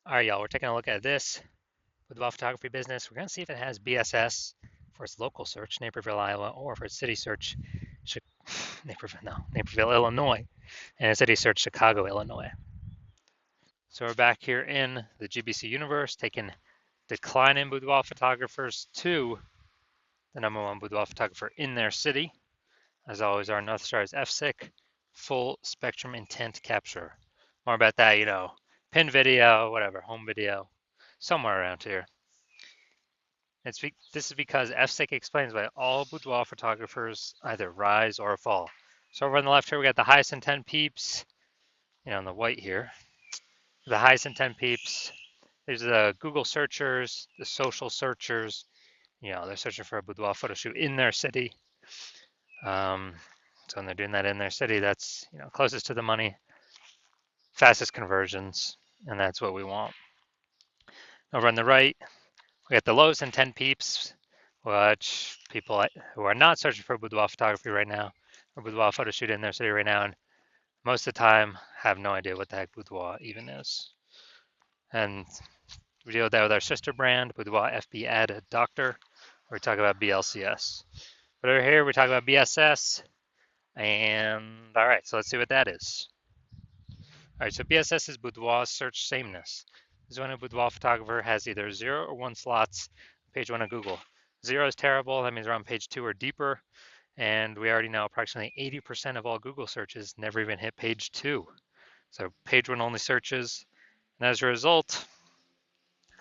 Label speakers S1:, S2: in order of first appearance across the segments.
S1: All right, y'all, we're taking a look at this Boudoir photography business. We're going to see if it has BSS for its local search, Naperville, Iowa, or for its city search, Naperville, Illinois, and its city search, Chicago, Illinois. So we're back here in the GBC universe, taking declining boudoir photographers to the #1 boudoir photographer in their city. As always, our North Star is FSIC, full spectrum intent capture. More about that, pin video, whatever, home video, somewhere around here. This is because FSIC explains why all boudoir photographers either rise or fall. So over on the left here, we got the highest intent peeps, in the white here. The highest intent peeps. These are the Google searchers, the social searchers. They're searching for a boudoir photo shoot in their city. So when they're doing that in their city, that's closest to the money, fastest conversions, and that's what we want. Over on the right, we got the lowest intent peeps, which people who are not searching for boudoir photography right now, or boudoir photo shoot in their city right now, and most of the time have no idea what the heck boudoir even is. And we deal with that with our sister brand, Boudoir FB Ad Doctor, where we talk about BLCS. But over here, we talk about BSS, and all right, so let's see what that is. All right, so BSS is boudoir search sameness. This is when a boudoir photographer has either 0 or 1 slots on page 1 of Google. 0 is terrible, that means we're on page 2 or deeper, and we already know approximately 80% of all Google searches never even hit page 2. So page 1 only searches, and as a result,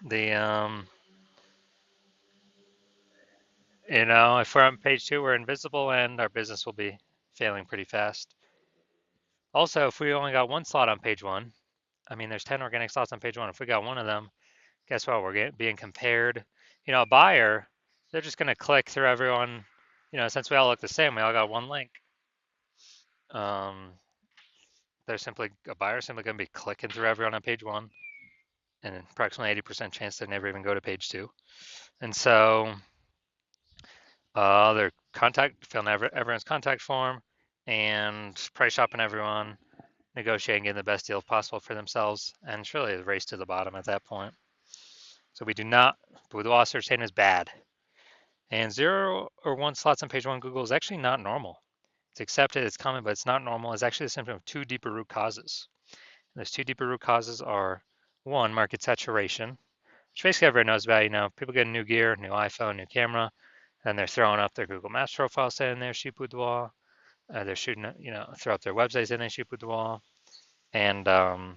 S1: if we're on page 2, we're invisible and our business will be failing pretty fast. Also, if we only got 1 slot on page 1, there's 10 organic slots on page 1. If we got 1 of them, guess what? We're being compared. A buyer, they're just going to click through everyone. Since we all look the same, we all got 1 link. A buyer simply going to be clicking through everyone on page 1, and approximately 80% chance they never even go to page 2. And so their filling everyone's contact form and price shopping everyone, negotiating, getting the best deal possible for themselves, and it's really a race to the bottom at that point. So boudoir search is bad. And 0 or 1 slots on page 1 Google is actually not normal. It's accepted, it's common, but it's not normal. It's actually a symptom of 2 deeper root causes. And those 2 deeper root causes are 1, market saturation, which basically everyone knows about. People get new gear, new iPhone, new camera, and they're throwing up their Google Maps profile saying they're shoot boudoir. They're shooting, throw up their websites saying they shoot boudoir, and also,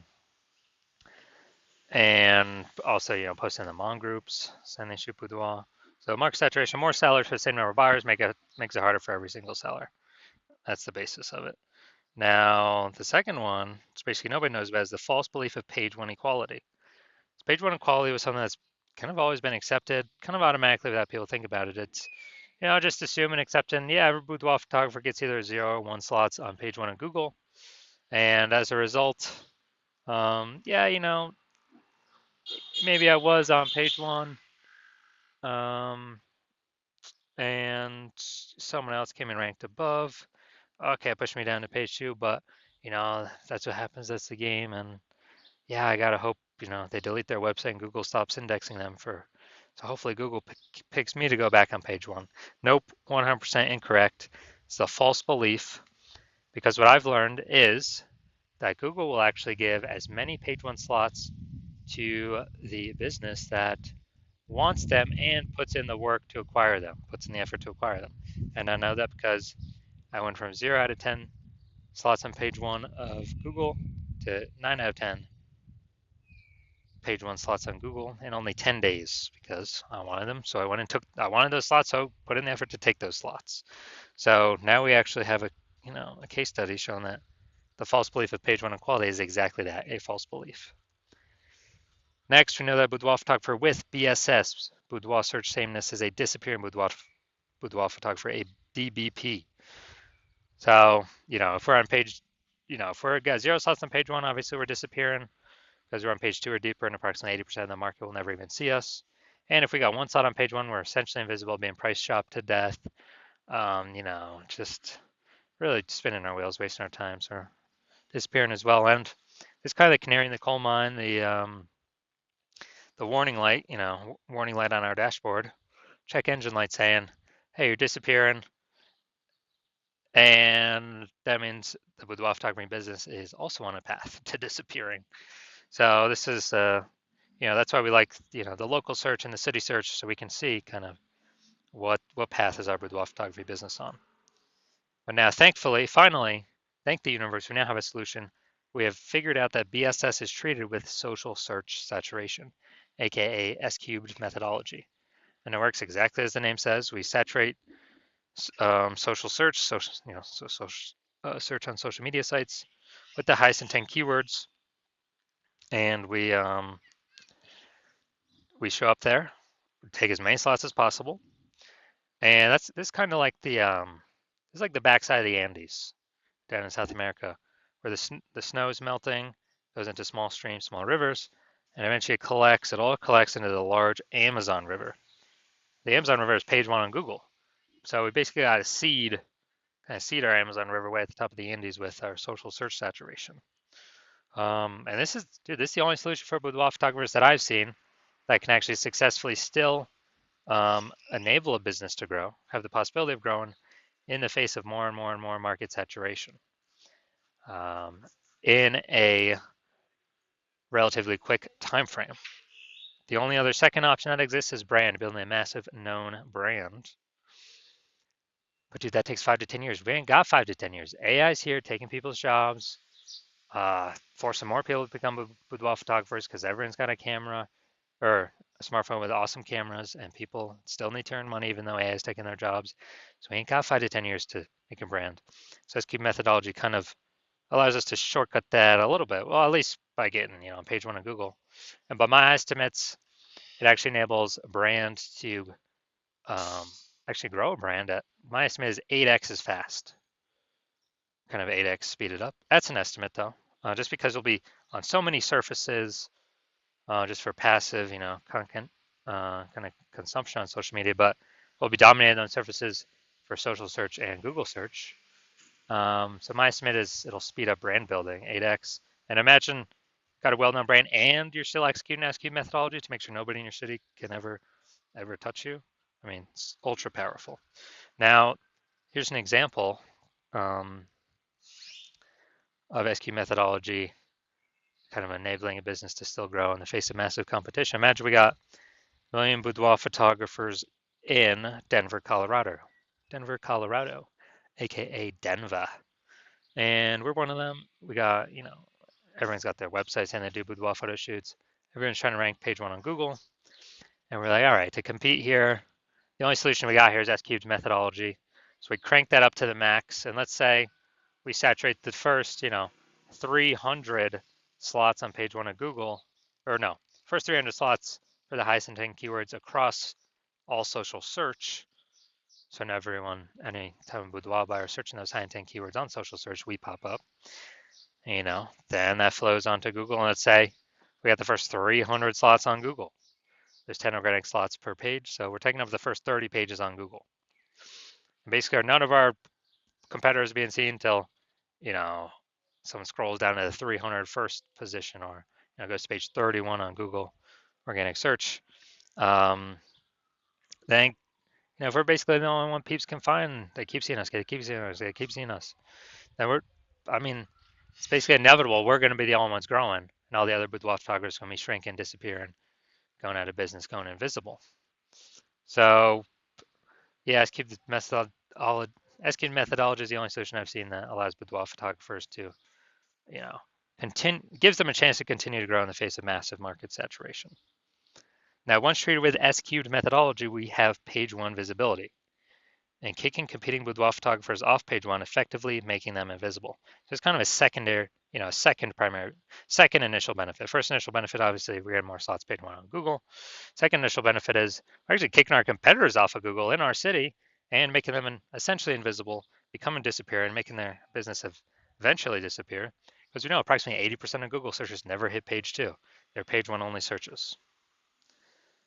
S1: posting in the Mon groups saying they shoot boudoir. So market saturation, more sellers for the same number of buyers makes it harder for every single seller. That's the basis of it. Now, the second one, which basically nobody knows about, is the false belief of page 1 equality. So page 1 equality was something that's kind of always been accepted, kind of automatically without people think about it. It's, just assume and accepting, every boudoir photographer gets either 0 or 1 slots on page 1 of Google. And as a result, maybe I was on page 1, and someone else came and ranked above. Okay, it pushed me down to page 2, but that's what happens. That's the game, and I gotta hope they delete their website and Google stops indexing them so hopefully Google picks me to go back on page 1. Nope, 100% incorrect. It's a false belief, because what I've learned is that Google will actually give as many page 1 slots to the business that wants them and puts in the work to acquire them, puts in the effort to acquire them. And I know that because I went from 0 out of 10 slots on page 1 of Google to 9 out of 10 page 1 slots on Google in only 10 days because I wanted them. So I wanted those slots, so put in the effort to take those slots. So now we actually have a case study showing that the false belief of page 1 equality is exactly that, a false belief. Next, we know that boudoir photographer with BSS, boudoir search sameness, is a disappearing boudoir photographer, a DBP. So, if we're on page, if we're got 0 slots on page 1, obviously we're disappearing because we're on page 2 or deeper, and approximately 80% of the market will never even see us. And if we got 1 slot on page 1, we're essentially invisible, being price shopped to death. Just really spinning our wheels, wasting our time, so disappearing as well. And it's kind of the canary in the coal mine. the warning light, warning light on our dashboard, check engine light saying, hey, you're disappearing. And that means the boudoir photography business is also on a path to disappearing. So this is, that's why we like, the local search and the city search, so we can see kind of what path is our boudoir photography business on. But now, thankfully, finally, thank the universe, we now have a solution. We have figured out that BSS is treated with social search saturation, aka S cubed methodology. And it works exactly as the name says. We saturate social search, search on social media sites with the highest intent keywords, and we show up there, take as many slots as possible, and this kind of like it's like the backside of the Andes down in South America, where the snow is melting, goes into small streams, small rivers, and eventually it all collects into the large Amazon River. The Amazon River is page one on Google, so we basically got to kind of seed our Amazon River way at the top of the Andes with our social search saturation. And this is the only solution for boudoir photographers that I've seen that can actually successfully still enable a business to grow, have the possibility of growing in the face of more and more and more market saturation in a relatively quick time frame. The only other second option that exists is brand, building a massive known brand. But dude, that takes 5 to 10 years. We ain't got 5 to 10 years. AI's here taking people's jobs, forcing more people to become boudoir photographers because everyone's got a camera or a smartphone with awesome cameras, and people still need to earn money even though AI is taking their jobs. So we ain't got 5 to 10 years to make a brand. So SQ methodology kind of allows us to shortcut that a little bit. Well, at least by getting, on page one of Google. And by my estimates, it actually enables a brand to actually grow a brand at, my estimate is 8x as fast. Kind of 8x speeded up. That's an estimate though, just because it'll be on so many surfaces, just for passive, content kind of consumption on social media, but will be dominated on surfaces for social search and Google search. So my estimate is it'll speed up brand building 8x. And imagine got a well-known brand and you're still executing SQ methodology to make sure nobody in your city can ever touch you. I mean, it's ultra powerful. Now, here's an example of SQ methodology kind of enabling a business to still grow in the face of massive competition. Imagine we got a million boudoir photographers in Denver, Colorado. Denver, Colorado, aka Denver. And we're one of them. We got, everyone's got their websites and they do boudoir photo shoots. Everyone's trying to rank page one on Google. And we're like, all right, to compete here, the only solution we got here is S-cubed methodology. So we crank that up to the max. And let's say we saturate the first, 300 slots on page one of Google, or no, first 300 slots for the highest intent keywords across all social search. So now any time of boudoir buyer searching those high intent keywords on social search, we pop up. Then that flows onto Google, and let's say we got the first 300 slots on Google. There's 10 organic slots per page, so we're taking up the first 30 pages on Google. And basically, none of our competitors are being seen until, someone scrolls down to the 300 first position, or goes to page 31 on Google organic search. Then, if we're basically the only one peeps can find, they keep seeing us, they keep seeing us, they keep seeing us. Then it's basically inevitable. We're going to be the only ones growing, and all the other boudoir photographers are going to be shrinking, disappearing, going out of business, going invisible. So, yeah, SQ methodology is the only solution I've seen that allows boudoir photographers to, gives them a chance to continue to grow in the face of massive market saturation. Now, once treated with S-cubed methodology, we have page one visibility and kicking competing boudoir photographers off page one, effectively making them invisible. So it's kind of a second initial benefit. First initial benefit, obviously, we get more slots page one on Google. Second initial benefit is we're actually kicking our competitors off of Google in our city and making them essentially invisible, becoming disappear, and making their business eventually disappear. Because we know approximately 80% of Google searches never hit page two. They're page one only searches.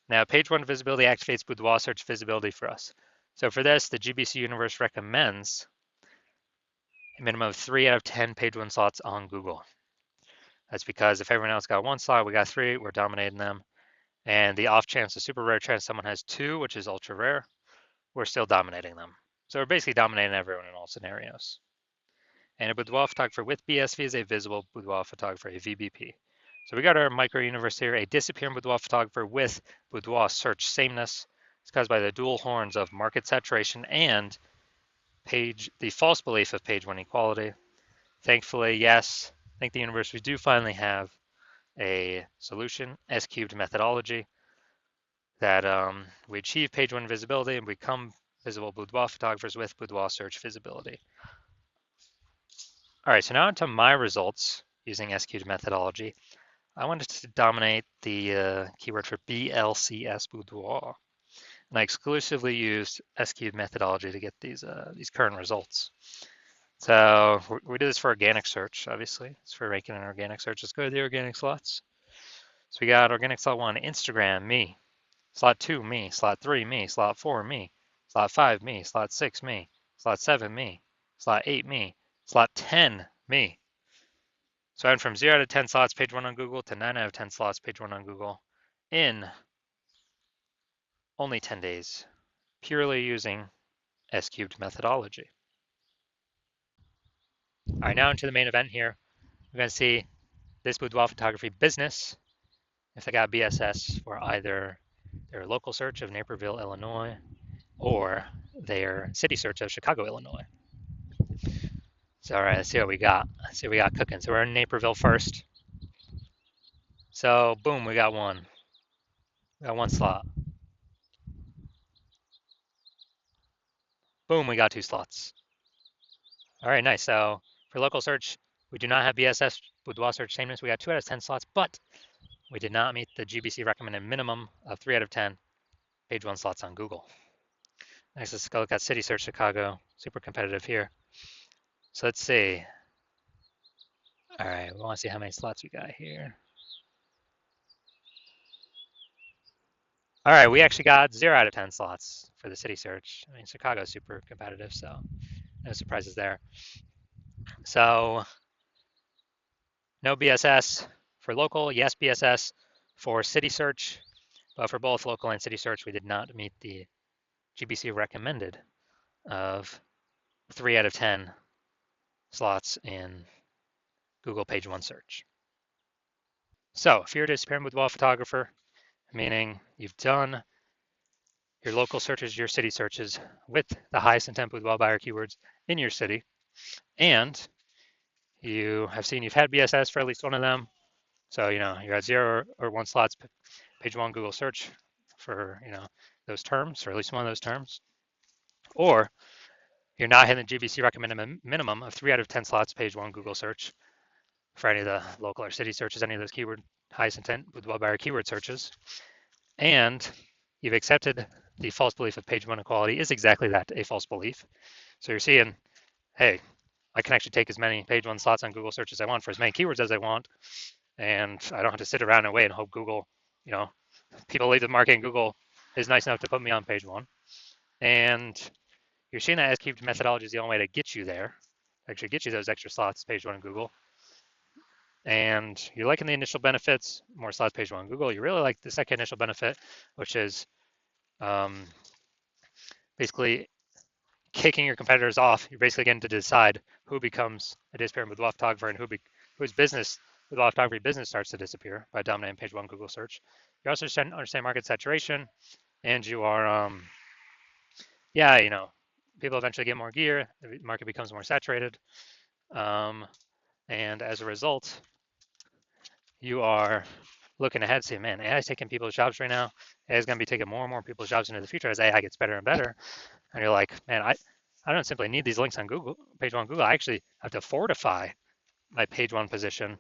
S1: Now, page one visibility activates boudoir search visibility for us. So for this, the GBC universe recommends a minimum of 3 out of 10 page one slots on Google. That's because if everyone else got one slot, we got 3, we're dominating them. And the off chance, the super rare chance someone has 2, which is ultra rare, we're still dominating them. So we're basically dominating everyone in all scenarios. And a boudoir photographer with BSV is a visible boudoir photographer, a VBP. So we got our micro universe here, a disappearing boudoir photographer with boudoir search sameness. It's caused by the dual horns of market saturation and the false belief of page 1 equality. Thankfully, yes, thank the universe, we do finally have a solution, S-cubed methodology, that we achieve page 1 visibility and become visible boudoir photographers with boudoir search visibility. All right, so now into my results using S-cubed methodology. I wanted to dominate the keyword for BLCS boudoir, and I exclusively used S-cubed methodology to get these current results. So we did this for organic search, obviously. It's for ranking in organic search. Let's go to the organic slots. So we got organic slot 1, Instagram, me. Slot 2, me. Slot 3, me. Slot 4, me. Slot 5, me. Slot 6, me. Slot 7, me. Slot 8, me. Slot 10, me. So I went from 0 out of 10 slots page 1 on Google to 9 out of 10 slots page 1 on Google in only 10 days, purely using S-cubed methodology. All right, now into the main event here. We're going to see this boudoir photography business, if they got BSS for either their local search of Naperville, Illinois, or their city search of Chicago, Illinois. So, all right, let's see what we got. Let's see what we got cooking. So we're in Naperville first. So, boom, we got one. We got one slot. Boom, we got 2 slots. All right, nice. So for local search, we do not have BSS boudoir search sameness. We got 2 out of 10 slots, but we did not meet the GBC recommended minimum of 3 out of 10 page 1 slots on Google. Next, let's go look at city search Chicago. Super competitive here. So let's see. All right, we want to see how many slots we got here. All right, we actually got 0 out of 10 slots for the city search. I mean, Chicago's super competitive, so no surprises there. So no BSS for local, yes BSS for city search, but for both local and city search, we did not meet the GBC recommended of 3 out of 10 slots in Google page 1 search. So if you're a disappearing boudoir photographer, meaning you've done your local searches, your city searches with the highest intent boudoir buyer keywords in your city, and you have seen you've had BSS for at least one of them. So, you're at 0 or 1 slots, page 1 Google search for, those terms, or at least one of those terms. Or you're not hitting the GBC recommended minimum of 3 out of 10 slots, page 1 Google search for any of the local or city searches, any of those keyword highest intent with buyer keyword searches. And you've accepted the false belief of page 1 equality is exactly that, a false belief. So you're seeing, hey, I can actually take as many page 1 slots on Google search as I want for as many keywords as I want, and I don't have to sit around and wait and hope Google, people leave the market and Google is nice enough to put me on page 1. And you're seeing that S-cubed methodology is the only way to get you there, actually get you those extra slots page 1 in Google. And you're liking the initial benefits, more slots page 1 in Google. You really like the second initial benefit, which is basically kicking your competitors off. You're basically getting to decide who becomes a disappearing boudoir photographer and whose business boudoir photography business starts to disappear by dominating page 1 Google search. You also understand market saturation, and you are, people eventually get more gear. The market becomes more saturated, and as a result, you are looking ahead, saying, man, AI is taking people's jobs right now. AI is going to be taking more and more people's jobs into the future as AI gets better and better. And you're like, man, I don't simply need these links on Google, page 1 Google. I actually have to fortify my page 1 position.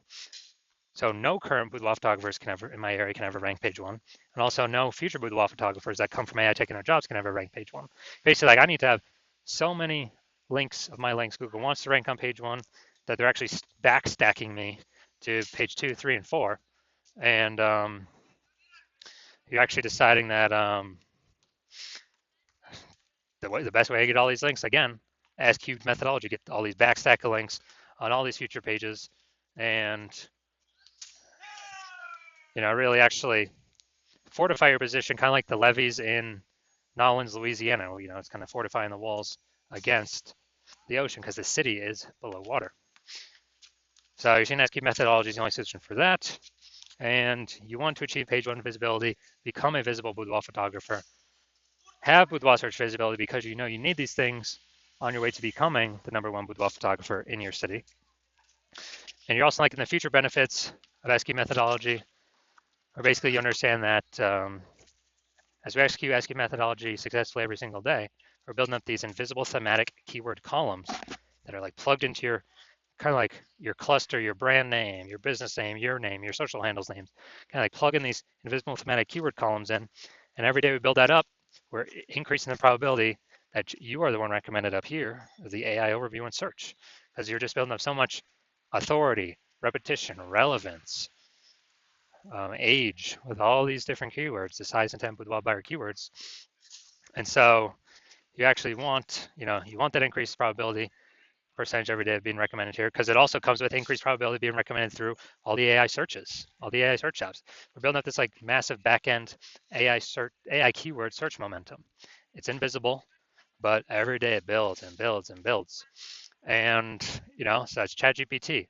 S1: So no current boudoir photographers in my area can ever rank page 1. And also no future boudoir photographers that come from AI taking our jobs can ever rank page 1. Basically, like I need to have so many links of my links Google wants to rank on page 1 that they're actually backstacking me to page 2, 3, and 4. And you're actually deciding that the best way to get all these links, again, S-cubed methodology, get all these backstack of links on all these future pages, and really actually fortify your position, kind of like the levees in New Orleans, Louisiana. It's kind of fortifying the walls against the ocean because the city is below water. So your SQL methodology is the only solution for that. And you want to achieve page one visibility, become a visible boudoir photographer, have boudoir search visibility because you know you need these things on your way to becoming the #1 boudoir photographer in your city. And you're also liking the future benefits of SQL methodology, or basically you understand that as we execute SQL methodology successfully every single day, we're building up these invisible thematic keyword columns that are like plugged into your kind of like your cluster, your brand name, your business name, your social handles names, kind of like plug in these invisible thematic keyword columns in. And every day we build that up, we're increasing the probability that you are the one recommended up here, the AI overview and search, because you're just building up so much authority, repetition, relevance, age, with all these different keywords, the size, intent, boudoir buyer keywords. And so you actually want, you want that increased probability percentage every day of being recommended here, because it also comes with increased probability of being recommended through all the AI searches, all the AI search apps. We're building up this like massive back-end AI keyword search momentum. It's invisible, but every day it builds and builds and builds. And so that's ChatGPT,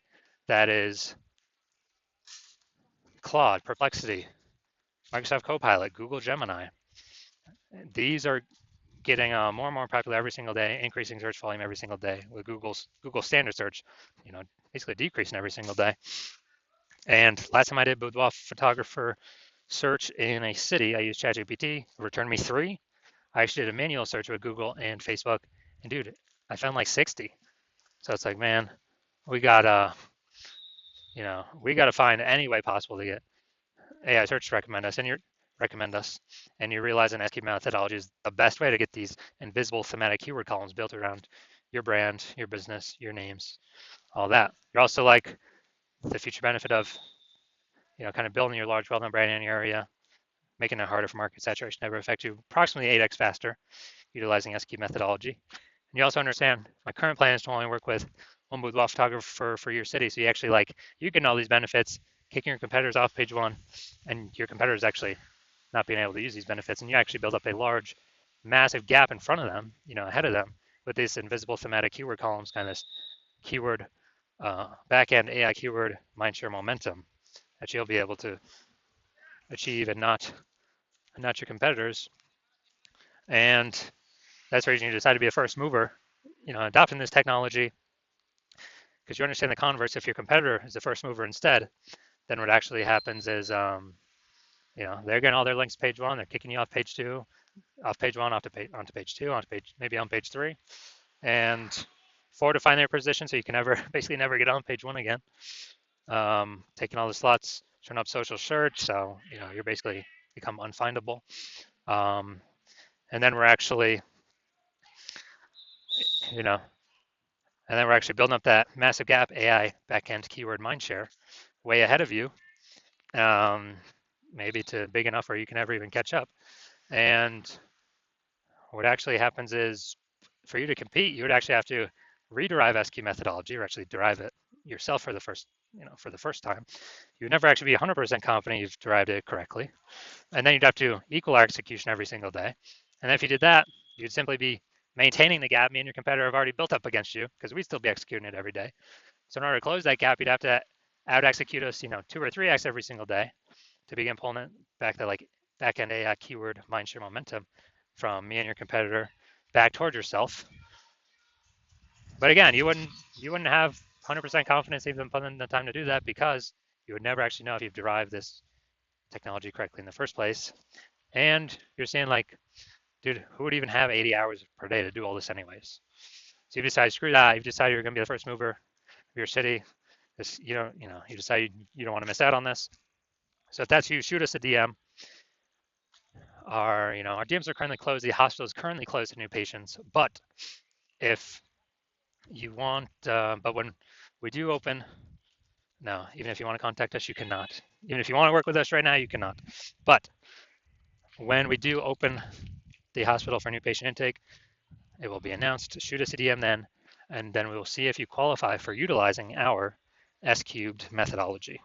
S1: that is Claude, Perplexity, Microsoft Copilot, Google Gemini. These are getting more and more popular every single day, increasing search volume every single day, with Google standard search, basically decreasing every single day. And last time I did boudoir photographer search in a city, I used ChatGPT. It returned me 3. I actually did a manual search with Google and Facebook, and dude, I found like 60. So it's like, man, we gotta, we gotta find any way possible to get AI search to recommend us, and you realize an SQL methodology is the best way to get these invisible thematic keyword columns built around your brand, your business, your names, all that. You're also like the future benefit of, kind of building your large, well-known brand in your area, making it harder for market saturation to ever affect you approximately 8x faster, utilizing SQL methodology. And you also understand my current plan is to only work with one boudoir photographer for your city. So you actually you get all these benefits, kicking your competitors off page one, and your competitors actually not being able to use these benefits, and you actually build up a large, massive gap in front of them, ahead of them, with these invisible thematic keyword columns, kind of this keyword back-end AI keyword mindshare momentum that you'll be able to achieve and not your competitors. And that's the reason you decide to be a first mover, adopting this technology, because you understand the converse. If your competitor is the first mover instead, then what actually happens is, they're getting all their links page one, they're kicking you off page two, off page one, onto page two, maybe on page three, and fortifying their position so you can basically never get on page one again. Taking all the slots, turn up social search, so you're basically become unfindable. And then we're actually, building up that massive gap AI backend keyword mindshare way ahead of you, maybe to big enough where you can never even catch up. And what actually happens is, for you to compete, you would actually have to rederive SQL methodology, or actually derive it yourself for the first time. You would never actually be 100% confident you've derived it correctly. And then you'd have to equal our execution every single day. And then if you did that, you'd simply be maintaining the gap me and your competitor have already built up against you, because we'd still be executing it every day. So in order to close that gap, you'd have to out execute us, 2 or 3x every single day to begin pulling it back to back-end AI keyword mindshare momentum from me and your competitor back towards yourself. But again, you wouldn't have 100% confidence even putting in the time to do that, because you would never actually know if you've derived this technology correctly in the first place. And you're saying dude, who would even have 80 hours per day to do all this anyways? So you decide, screw that. You've decided you're going to be the first mover of your city. You decide you don't want to miss out on this. So if that's you, shoot us a DM. Our DMs are currently closed. The hospital is currently closed to new patients. But if you want, but when we do open, no, even if you want to contact us, you cannot. Even if you want to work with us right now, you cannot. But when we do open the hospital for new patient intake, it will be announced. Shoot us a DM then, and then we will see if you qualify for utilizing our S-cubed methodology.